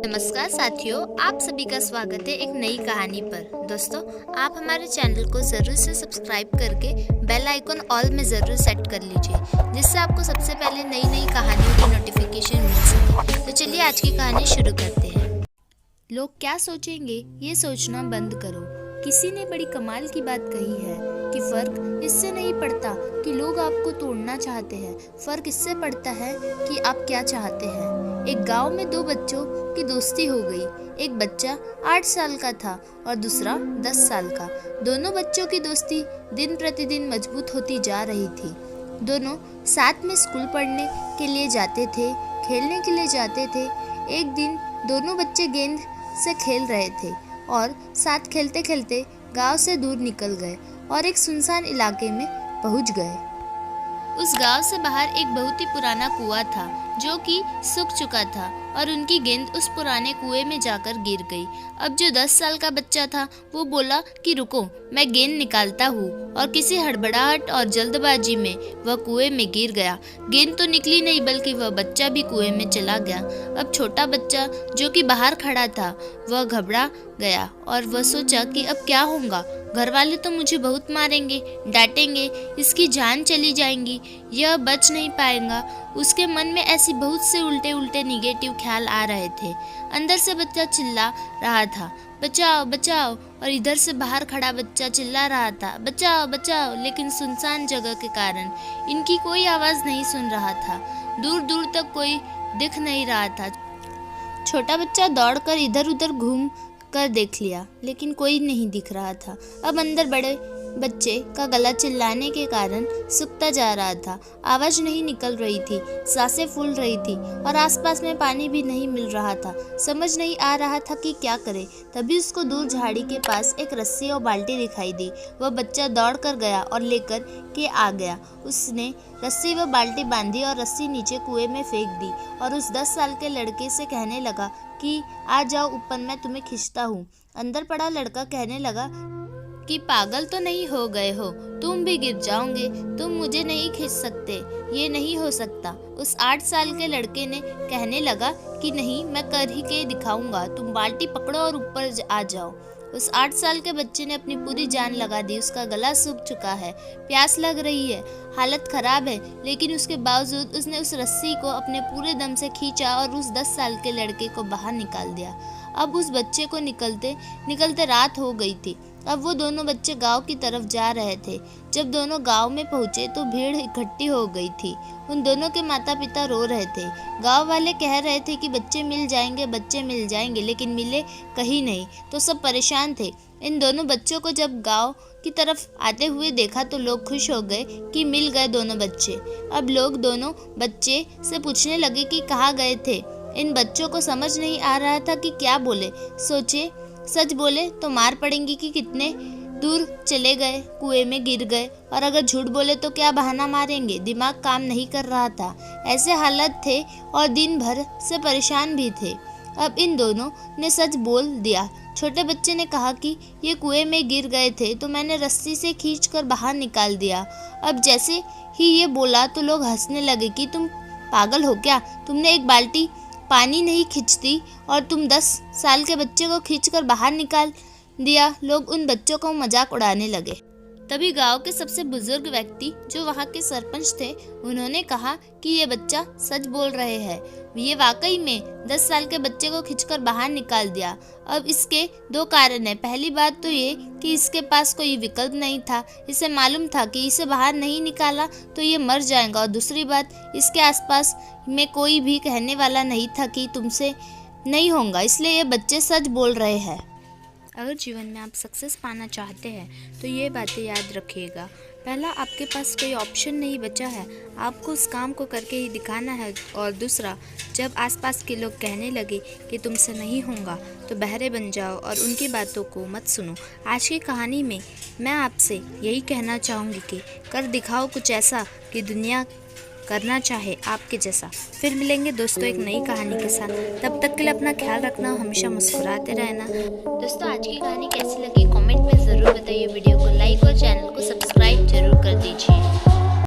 नमस्कार साथियों, आप सभी का स्वागत है एक नई कहानी पर। दोस्तों, आप हमारे चैनल को ज़रूर से सब्सक्राइब करके बेल आइकन ऑल में ज़रूर सेट कर लीजिए, जिससे आपको सबसे पहले नई नई कहानियों की नोटिफिकेशन मिल सके। तो चलिए आज की कहानी शुरू करते हैं। लोग क्या सोचेंगे ये सोचना बंद करो। किसी ने बड़ी कमाल की बात कही है कि फर्क इससे नहीं पड़ता कि लोग आपको तोड़ना चाहते हैं, फर्क इससे पड़ता है कि आप क्या चाहते हैं। एक गांव में दो बच्चों की दोस्ती हो गई। एक बच्चा 8 साल का था और दूसरा 10 साल का। दोनों बच्चों की दोस्ती दिन प्रतिदिन मजबूत होती जा रही थी। दोनों साथ में स्कूल पढ़ने के लिए जाते थे, खेलने के लिए जाते थे। एक दिन दोनों बच्चे गेंद से खेल रहे थे और साथ खेलते खेलते गांव से दूर निकल गए और एक सुनसान इलाके में पहुंच गए। उस गांव से बाहर एक बहुत ही पुराना कुआं था जो कि सूख चुका था और उनकी गेंद उस पुराने कुएं में जाकर गिर गई। अब जो 10 साल का बच्चा था वो बोला कि रुको, मैं गेंद निकालता हूँ, और किसी हड़बड़ाहट और जल्दबाजी में वह कुएं में गिर गया। गेंद तो निकली नहीं बल्कि वह बच्चा भी कुएं में चला गया। अब छोटा बच्चा जो कि बाहर खड़ा था वह घबरा गया और वह सोचा कि अब क्या होगा। घर वाले तो मुझे बहुत मारेंगे, डांटेंगे, इसकी जान चली जाएंगी, यह बच नहीं पाएगा। उसके मन में ऐसी बहुत से उल्टे उल्टे निगेटिव ख्याल आ रहे थे। अंदर से बच्चा चिल्ला रहा था, बचाओ बचाओ, और इधर से बाहर खड़ा बच्चा चिल्ला रहा था, बचाओ बचाओ, लेकिन सुनसान जगह के कारण इनकी कोई आवाज़ नहीं सुन रहा था। दूर दूर तक कोई दिख नहीं रहा था। छोटा बच्चा दौड़कर इधर उधर घूम कर देख लिया, लेकिन कोई नहीं दिख रहा था। अब अंदर बड़े बच्चे का गला चिल्लाने के कारण सूखता जा रहा था, आवाज़ नहीं निकल रही थी, सांसें फूल रही थी और आसपास में पानी भी नहीं मिल रहा था। समझ नहीं आ रहा था कि क्या करे। तभी उसको दूर झाड़ी के पास एक रस्सी और बाल्टी दिखाई दी। वह बच्चा दौड़ कर गया और लेकर के आ गया। उसने रस्सी व बाल्टी बांधी और रस्सी नीचे कुएं में फेंक दी और उस 10 साल के लड़के से कहने लगा कि आ जाओ ऊपर, मैं तुम्हें खींचता हूँ। अंदर पड़ा लड़का कहने लगा कि पागल तो नहीं हो गए हो, तुम भी गिर जाओगे, तुम मुझे नहीं खींच सकते, ये नहीं हो सकता। उस 8 साल के लड़के ने कहने लगा कि नहीं, मैं कर ही के दिखाऊंगा, तुम बाल्टी पकड़ो और ऊपर आ जाओ। उस 8 साल के बच्चे ने अपनी पूरी जान लगा दी। उसका गला सूख चुका है, प्यास लग रही है, हालत खराब है, लेकिन उसके बावजूद उसने उस रस्सी को अपने पूरे दम से खींचा और उस 10 साल के लड़के को बाहर निकाल दिया। अब उस बच्चे को निकलते निकलते रात हो गई थी। अब वो दोनों बच्चे गांव की तरफ जा रहे थे। जब दोनों गांव में पहुंचे तो भीड़ इकट्ठी हो गई थी। उन दोनों के माता पिता रो रहे थे। गांव वाले कह रहे थे कि बच्चे मिल जाएंगे, बच्चे मिल जाएंगे, लेकिन मिले कहीं नहीं। तो सब परेशान थे। इन दोनों बच्चों को जब गांव की तरफ आते हुए देखा तो लोग खुश हो गए कि मिल गए दोनों बच्चे। अब लोग दोनों बच्चे से पूछने लगे कि कहाँ गए थे। इन बच्चों को समझ नहीं आ रहा था कि क्या बोले। सोचे सच बोले तो मार पड़ेंगी कि कितने दूर चले गए, कुएं में गिर गए, और अगर झूठ बोले तो क्या बहाना मारेंगे। दिमाग काम नहीं कर रहा था। ऐसे हालत थे और दिन भर से परेशान भी थे। अब इन दोनों ने सच बोल दिया। छोटे बच्चे ने कहा कि ये कुएं में गिर गए थे तो मैंने रस्सी से खींचकर बाहर निकाल दिया। अब जैसे ही ये बोला तो लोग हंसने लगे कि तुम पागल हो क्या, तुमने एक बाल्टी पानी नहीं खींचती और तुम 10 साल के बच्चे को खींचकर बाहर निकाल दिया। लोग उन बच्चों को मजाक उड़ाने लगे। तभी गांव के सबसे बुजुर्ग व्यक्ति जो वहां के सरपंच थे, उन्होंने कहा कि ये बच्चा सच बोल रहे हैं, ये वाकई में 10 साल के बच्चे को खींचकर बाहर निकाल दिया। अब इसके 2 कारण है। पहली बात तो ये कि इसके पास कोई विकल्प नहीं था, इसे मालूम था कि इसे बाहर नहीं निकाला तो ये मर जाएगा, और दूसरी बात इसके आसपास में कोई भी कहने वाला नहीं था कि तुमसे नहीं होगा, इसलिए ये बच्चे सच बोल रहे हैं। अगर जीवन में आप सक्सेस पाना चाहते हैं तो ये बातें याद रखिएगा। पहला, आपके पास कोई ऑप्शन नहीं बचा है, आपको उस काम को करके ही दिखाना है। और दूसरा, जब आसपास के लोग कहने लगे कि तुमसे नहीं होगा तो बहरे बन जाओ और उनकी बातों को मत सुनो। आज की कहानी में मैं आपसे यही कहना चाहूँगी कि कर दिखाओ कुछ ऐसा कि दुनिया करना चाहे आपके जैसा। फिर मिलेंगे दोस्तों एक नई कहानी के साथ। तब तक के लिए अपना ख्याल रखना, हमेशा मुस्कुराते रहना। दोस्तों, आज की कहानी कैसी लगी कमेंट में ज़रूर बताइए। वीडियो को लाइक और चैनल को सब्सक्राइब जरूर कर दीजिए।